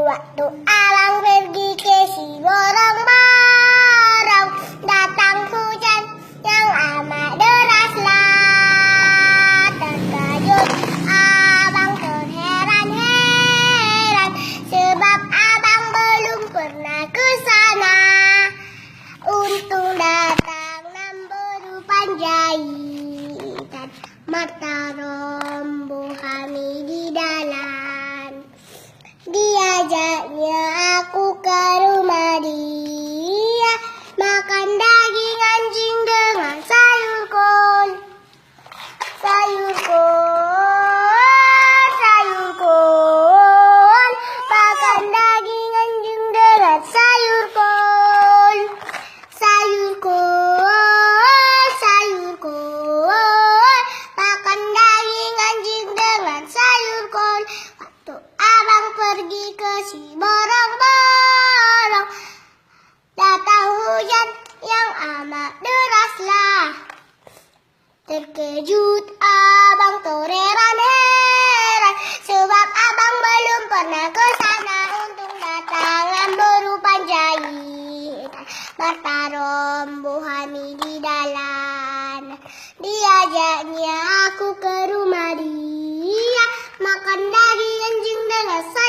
Waktu abang pergi ke si borong-borong, datang hujan yang amat deraslah. Terkejut abang terheran-heran, sebab abang belum pernah ke sana. Untung datang namboru panjaitan, mata rombo kami di dalam. Diajaknya aku ke rumah dia, makan daging anjing dengan sayur kol. Sayur kol, sayur kol, makan daging anjing dengan sayur kol. Sayur kol, sayur kol, makan daging anjing dengan sayur kol. Waktu abang pergi ke si borong-borong, datang hujan yang amat deraslah. Terkejut abang terheran-heran, sebab abang belum pernah ke sana. Untung datang namboru panjaitan, mata rombo kami di dalam. Diajaknya aku ke rumah dia, makan daging anjing dengan sayur.